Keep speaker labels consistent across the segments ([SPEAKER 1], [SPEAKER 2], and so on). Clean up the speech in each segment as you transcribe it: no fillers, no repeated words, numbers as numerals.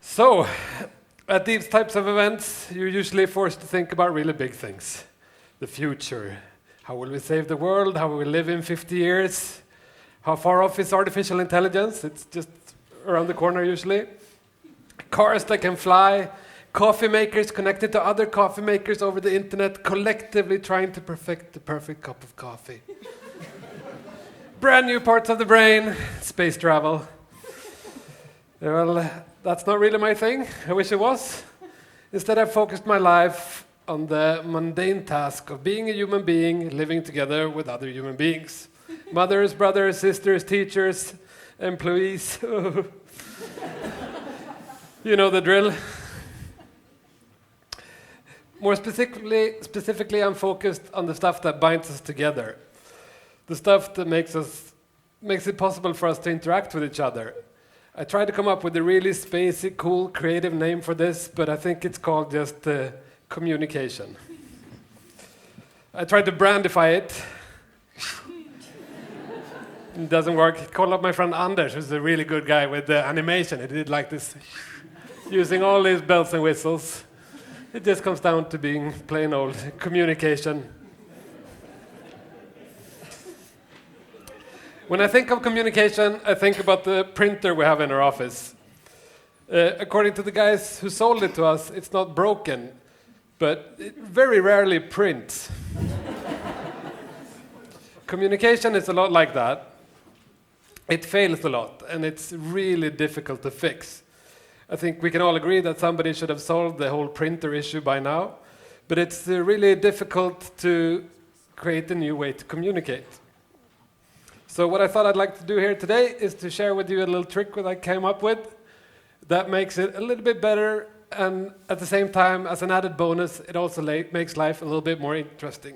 [SPEAKER 1] So, at these types of events, you're usually forced to think about really big things. The future. How will we save the world? How will we live in 50 years? How far off is artificial intelligence? It's just around the corner usually. Cars that can fly. Coffee makers connected to other coffee makers over the internet, collectively trying to perfect the perfect cup of coffee. Brand new parts of the brain. Space travel. Well, that's not really my thing. I wish it was. Instead, I focused my life on the mundane task of being a human being living together with other human beings. Mothers, brothers, sisters, teachers, employees. You know the drill. More specifically, I'm focused on the stuff that binds us together. The stuff that makes it possible for us to interact with each other. I tried to come up with a really spacey, cool, creative name for this, but I think it's called just communication. I tried to brandify it. It doesn't work. I called up my friend Anders, who's a really good guy with animation. He did like this, using all these bells and whistles. It just comes down to being plain old communication. When I think of communication, I think about the printer we have in our office. According to the guys who sold it to us, it's not broken, but it very rarely prints. Communication is a lot like that. It fails a lot, and it's really difficult to fix. I think we can all agree that somebody should have solved the whole printer issue by now, but it's really difficult to create a new way to communicate. So what I thought I'd like to do here today is to share with you a little trick that I came up with that makes it a little bit better, and at the same time, as an added bonus, it also makes life a little bit more interesting.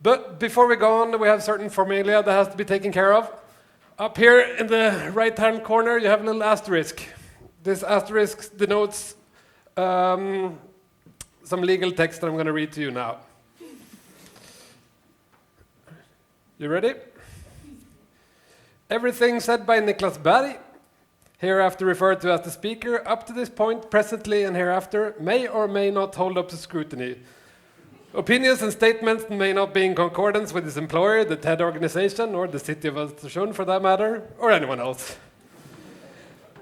[SPEAKER 1] But before we go on, we have certain formalia that has to be taken care of. Up here in the right-hand corner, you have a little asterisk. This asterisk denotes some legal text that I'm going to read to you now. You ready? Everything said by Niklas Bergh, hereafter referred to as the speaker, up to this point, presently and hereafter, may or may not hold up to scrutiny. Opinions and statements may not be in concordance with his employer, the TED organization, or the city of Östersund for that matter, or anyone else.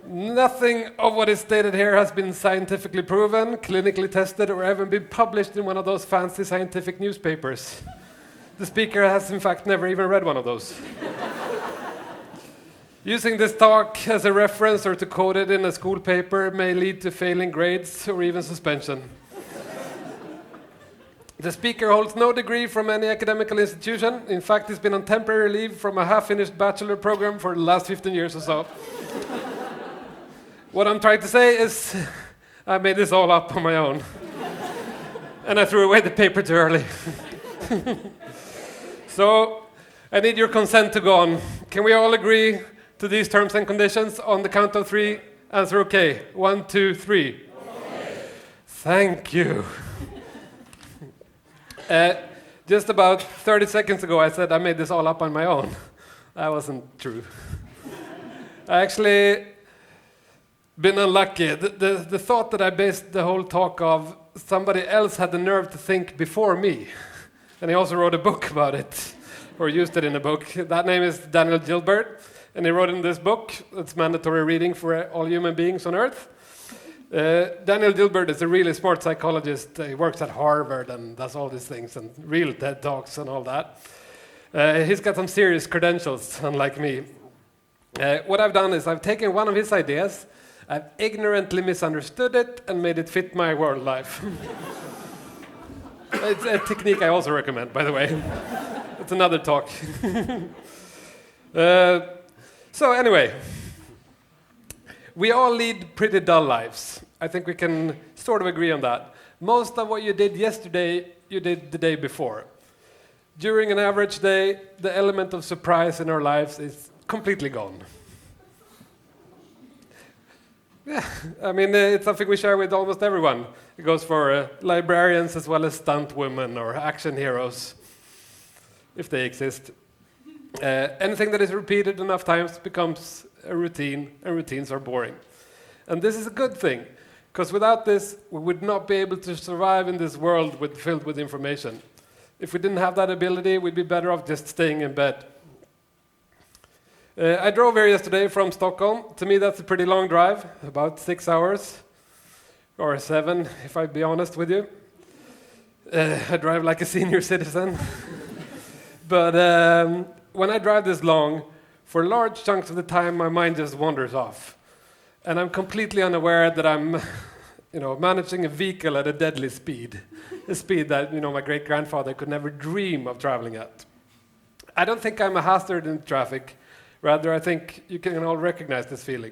[SPEAKER 1] Nothing of what is stated here has been scientifically proven, clinically tested, or even been published in one of those fancy scientific newspapers. The speaker has in fact never even read one of those. Using this talk as a reference or to quote it in a school paper may lead to failing grades or even suspension. The speaker holds no degree from any academical institution. In fact, he's been on temporary leave from a half-finished bachelor program for the last 15 years or so. What I'm trying to say is I made this all up on my own. And I threw away the paper too early. So, I need your consent to go on. Can we all agree to these terms and conditions? On the count of three, answer okay. 1, 2, 3. Okay. Thank you. Just about 30 seconds ago, I said I made this all up on my own. That wasn't true. I actually been unlucky. The thought that I based the whole talk of, somebody else had the nerve to think before me. And he also wrote a book about it, or used it in a book. That name is Daniel Gilbert, and he wrote in this book, it's mandatory reading for all human beings on Earth. Daniel Gilbert is a really smart psychologist. He works at Harvard and does all these things, and real TED Talks and all that. He's got some serious credentials, unlike me. What I've done is I've taken one of his ideas, I've ignorantly misunderstood it, and made it fit my world life. It's a technique I also recommend, by the way. It's another talk. So anyway, we all lead pretty dull lives. I think we can sort of agree on that. Most of what you did yesterday, you did the day before. During an average day, the element of surprise in our lives is completely gone. Yeah, I mean, it's something we share with almost everyone. It goes for librarians as well as stunt women or action heroes, if they exist. Anything that is repeated enough times becomes a routine, and routines are boring. And this is a good thing, because without this, we would not be able to survive in this world filled with information. If we didn't have that ability, we'd be better off just staying in bed. I drove here yesterday from Stockholm. To me, that's a pretty long drive, about 6 hours, or 7, if I be honest with you. I drive like a senior citizen. But when I drive this long, for large chunks of the time, my mind just wanders off. And I'm completely unaware that I'm managing a vehicle at a deadly speed, a speed that my great-grandfather could never dream of traveling at. I don't think I'm a hazard in traffic. Rather, I think you can all recognize this feeling.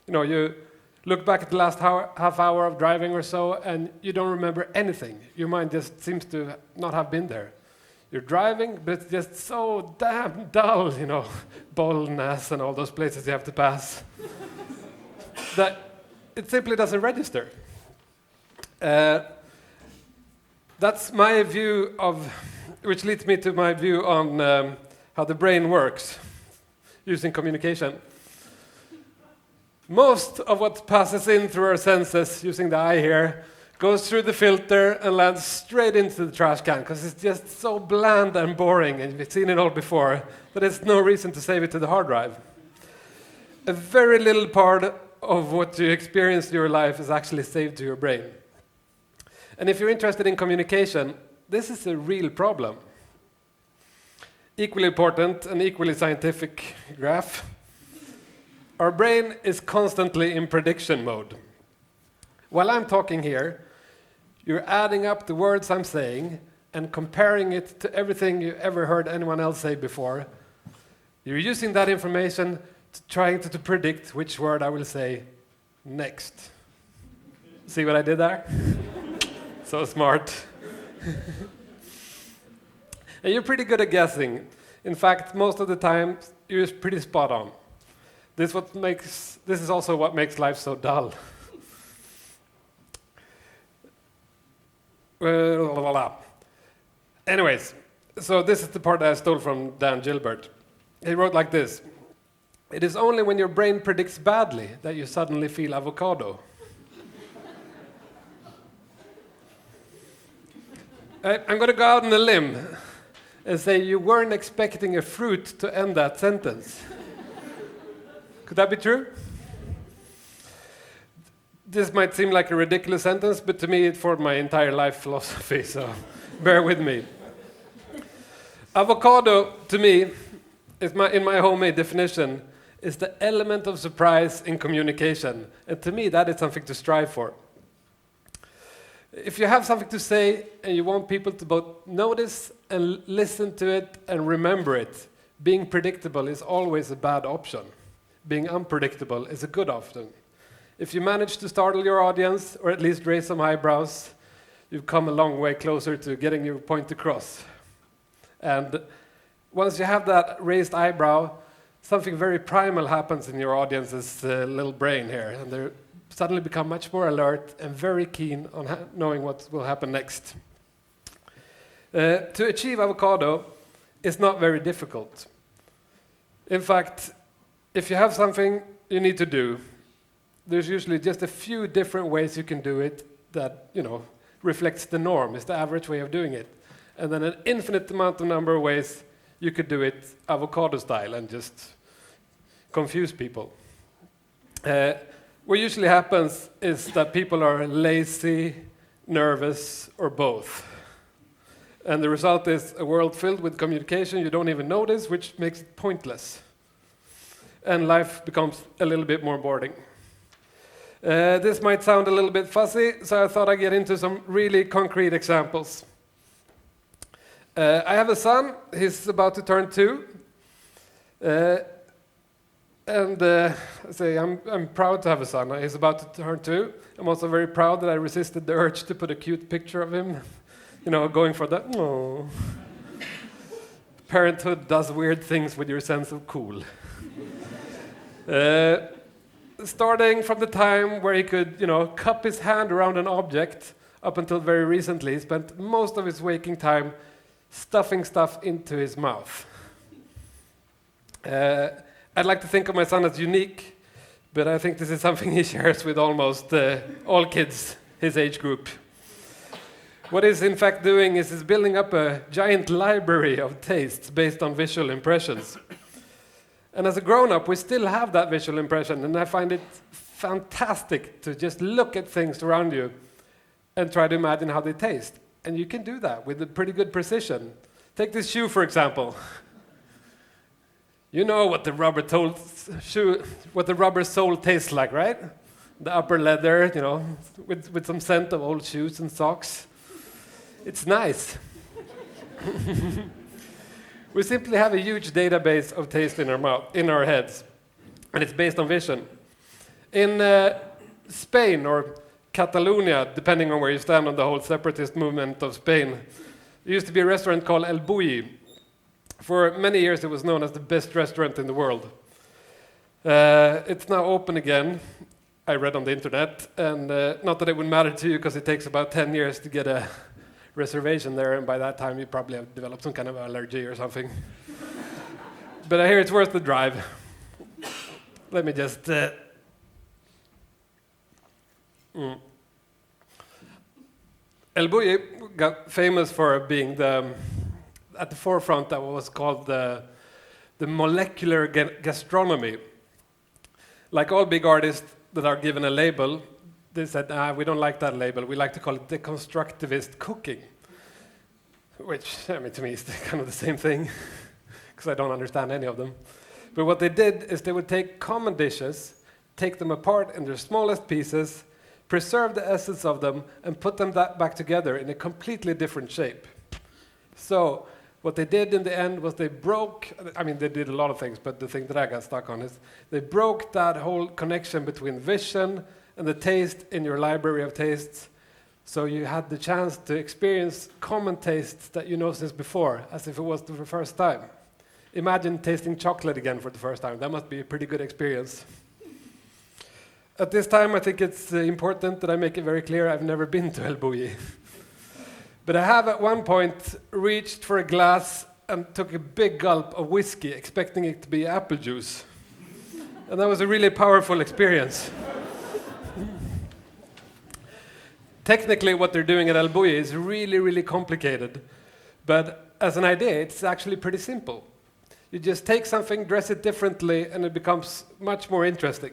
[SPEAKER 1] You look back at the last half hour of driving or so, and you don't remember anything. Your mind just seems to not have been there. You're driving, but it's just so damn dull, Bollnäs and all those places you have to pass, that it simply doesn't register. That's my view which leads me to my view on how the brain works using communication. Most of what passes in through our senses, using the eye here, goes through the filter and lands straight into the trash can, because it's just so bland and boring, and you've seen it all before, that there's no reason to save it to the hard drive. A very little part of what you experience in your life is actually saved to your brain. And if you're interested in communication, this is a real problem. Equally important and equally scientific graph. Our brain is constantly in prediction mode. While I'm talking here, you're adding up the words I'm saying and comparing it to everything you ever heard anyone else say before. You're using that information to try to predict which word I will say next. See what I did there? So smart. And you're pretty good at guessing. In fact, most of the time, you're pretty spot on. This is also what makes life so dull. Anyways, so this is the part that I stole from Gilbert. He wrote like this: "It is only when your brain predicts badly that you suddenly feel avocado." I'm going to go out on a limb and say you weren't expecting a fruit to end that sentence. Could that be true? This might seem like a ridiculous sentence, but to me it formed my entire life philosophy, so bear with me. Avocado, to me, in my homemade definition, is the element of surprise in communication. And to me, that is something to strive for. If you have something to say and you want people to both notice and listen to it and remember it, being predictable is always a bad option. Being unpredictable is a good option. If you manage to startle your audience, or at least raise some eyebrows, you've come a long way closer to getting your point across. And once you have that raised eyebrow, something very primal happens in your audience's little brain here, and they suddenly become much more alert and very keen on knowing what will happen next. To achieve avocado is not very difficult. In fact, if you have something you need to do, there's usually just a few different ways you can do it that, reflects the norm, is the average way of doing it. And then an infinite number of ways you could do it avocado style and just confuse people. What usually happens is that people are lazy, nervous, or both. And the result is a world filled with communication you don't even notice, which makes it pointless. And life becomes a little bit more boring. This might sound a little bit fuzzy, so I thought I'd get into some really concrete examples. I have a son. He's about to turn 2. I'm proud to have a son. He's about to turn 2. I'm also very proud that I resisted the urge to put a cute picture of him, going for that. Oh. Parenthood does weird things with your sense of cool. Starting from the time where he could, cup his hand around an object, up until very recently, he spent most of his waking time stuffing stuff into his mouth. I'd like to think of my son as unique But I think this is something he shares with almost all kids his age group. What he's in fact doing is he's building up a giant library of tastes based on visual impressions. And as a grown-up, we still have that visual impression, and I find it fantastic to just look at things around you and try to imagine how they taste. And you can do that with a pretty good precision. Take this shoe, for example. You know what the rubber sole tastes like, right? The upper leather, you know, with some scent of old shoes and socks. It's nice. We simply have a huge database of taste in our mouth, in our heads, and it's based on vision. In Spain, or Catalonia, depending on where you stand on the whole separatist movement of Spain, there used to be a restaurant called El Bulli. For many years, it was known as the best restaurant in the world. It's now open again, I read on the internet, and not that it would matter to you, because it takes about 10 years to get a reservation there, and by that time you probably have developed some kind of allergy or something. But I hear it's worth the drive. Let me just... El Bulli got famous for being at the forefront of what was called the molecular gastronomy. Like all big artists that are given a label, they said, we don't like that label. We like to call it deconstructivist cooking. Which, I mean, to me is kind of the same thing, because I don't understand any of them. But what they did is they would take common dishes, take them apart in their smallest pieces, preserve the essence of them, and put them back together in a completely different shape. So what they did in the end was they did a lot of things, but the thing that I got stuck on is they broke that whole connection between vision and the taste in your library of tastes. So you had the chance to experience common tastes that you know since before, as if it was the first time. Imagine tasting chocolate again for the first time. That must be a pretty good experience. At this time, I think it's important that I make it very clear I've never been to El Bulli. But I have at one point reached for a glass and took a big gulp of whiskey, expecting it to be apple juice. And that was a really powerful experience. Technically, what they're doing at El Bulli is really, really complicated. But as an idea, it's actually pretty simple. You just take something, dress it differently, and it becomes much more interesting.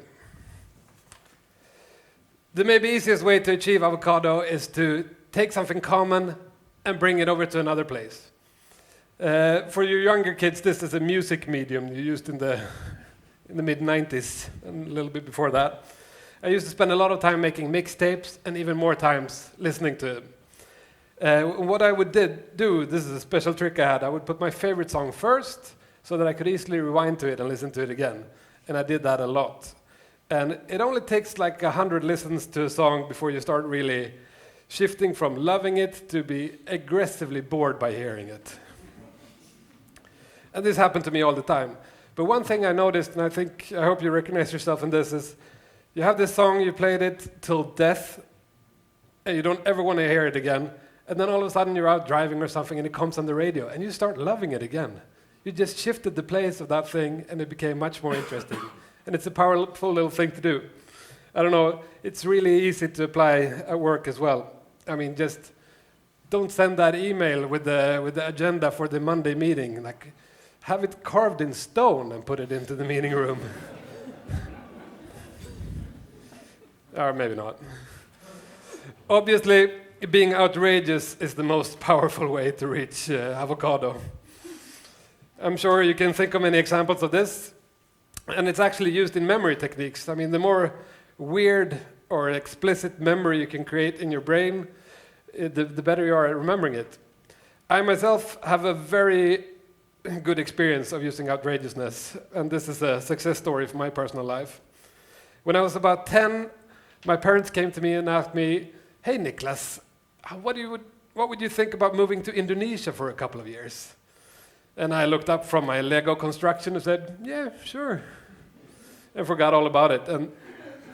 [SPEAKER 1] The maybe easiest way to achieve avocado is to take something common and bring it over to another place. For your younger kids, this is a music medium you used in the mid-90s and a little bit before that. I used to spend a lot of time making mixtapes and even more times listening to it. What I would do, this is a special trick I had, I would put my favorite song first so that I could easily rewind to it and listen to it again. And I did that a lot. And it only takes like 100 listens to a song before you start really shifting from loving it to be aggressively bored by hearing it. And this happened to me all the time. But one thing I noticed, and I hope you recognize yourself in this, is you have this song, you played it till death, and you don't ever want to hear it again. And then all of a sudden you're out driving or something and it comes on the radio and you start loving it again. You just shifted the place of that thing and it became much more interesting. And it's a powerful little thing to do. I don't know, it's really easy to apply at work as well. I mean, just don't send that email with the agenda for the Monday meeting. Like, have it carved in stone and put it into the meeting room. Or maybe not. Obviously, being outrageous is the most powerful way to reach avocado. I'm sure you can think of many examples of this, and it's actually used in memory techniques. I mean, the more weird or explicit memory you can create in your brain, the better you are at remembering it. I myself have a very good experience of using outrageousness, and this is a success story from my personal life. When I was about 10, my parents came to me and asked me, "Hey, Niklas, what would you think about moving to Indonesia for a couple of years?" And I looked up from my Lego construction and said, "Yeah, sure," and forgot all about it. And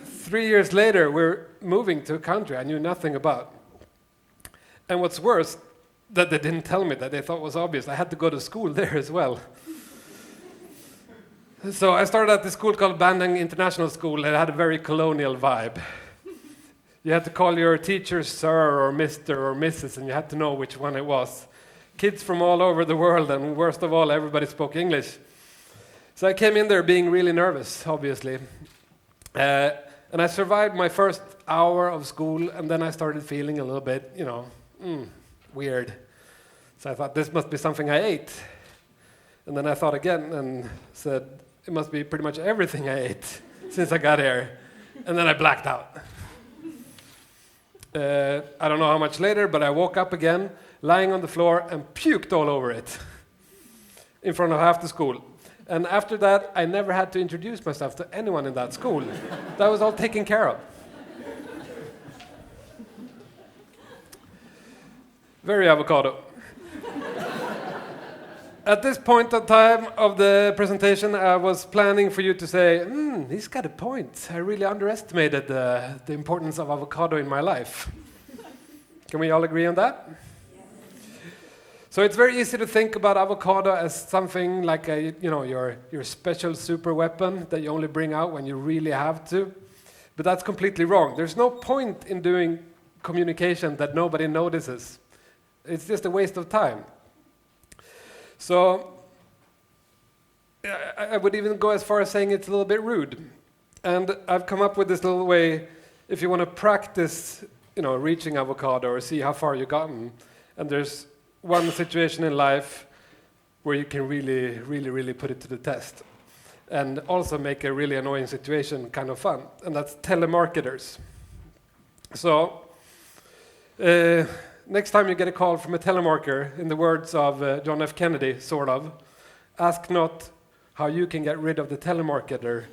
[SPEAKER 1] 3 years later, we're moving to a country I knew nothing about. And what's worse, that they didn't tell me that they thought was obvious. I had to go to school there as well. So I started at this school called Bandung International School. It had a very colonial vibe. You had to call your teacher sir or Mr. or Mrs. and you had to know which one it was. Kids from all over the world, and worst of all, everybody spoke English. So I came in there being really nervous, obviously. And I survived my first hour of school, and then I started feeling a little bit, weird. So I thought, this must be something I ate. And then I thought again and said, it must be pretty much everything I ate since I got here. And then I blacked out. I don't know how much later, but I woke up again, lying on the floor and puked all over it in front of half the school. And after that, I never had to introduce myself to anyone in that school. That was all taken care of. Very avocado. At this point of time of the presentation, I was planning for you to say, he's got a point. I really underestimated the importance of avocado in my life. Can we all agree on that? So it's very easy to think about avocado as something like your special super weapon that you only bring out when you really have to. But that's completely wrong. There's no point in doing communication that nobody notices. It's just a waste of time. So I would even go as far as saying it's a little bit rude. And I've come up with this little way, if you want to practice, reaching avocado or see how far you've gotten. And there's one situation in life where you can really, really, really put it to the test. And also make a really annoying situation kind of fun. And that's telemarketers. So, next time you get a call from a telemarketer, in the words of John F. Kennedy, sort of, ask not how you can get rid of the telemarketer,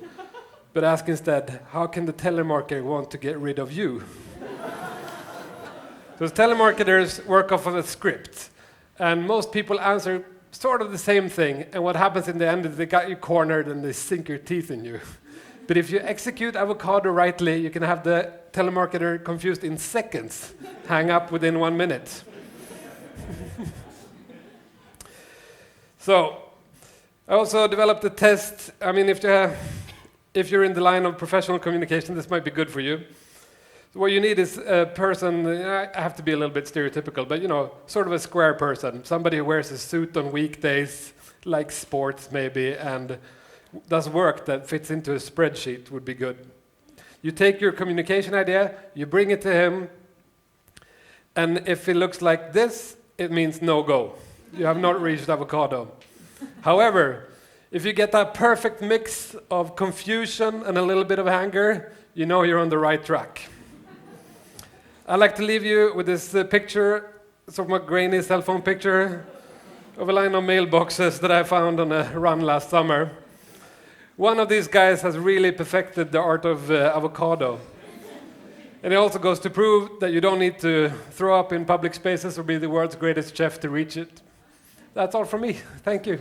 [SPEAKER 1] but ask instead, how can the telemarketer want to get rid of you? Those telemarketers work off of a script, and most people answer sort of the same thing, and what happens in the end is they got you cornered and they sink your teeth in you. But if you execute avocado rightly, you can have the telemarketer confused in seconds, hang up within 1 minute. So, I also developed a test. I mean, if you're in the line of professional communication, this might be good for you. So what you need is a person, I have to be a little bit stereotypical, but sort of a square person, somebody who wears a suit on weekdays, likes sports maybe, and does work that fits into a spreadsheet would be good. You take your communication idea, you bring it to him, and if it looks like this, it means no go. You have not reached avocado. However, if you get that perfect mix of confusion and a little bit of anger, you know you're on the right track. I'd like to leave you with this picture, sort of a grainy cell phone picture of a line of mailboxes that I found on a run last summer. One of these guys has really perfected the art of avocado. And it also goes to prove that you don't need to throw up in public spaces or be the world's greatest chef to reach it. That's all from me. Thank you.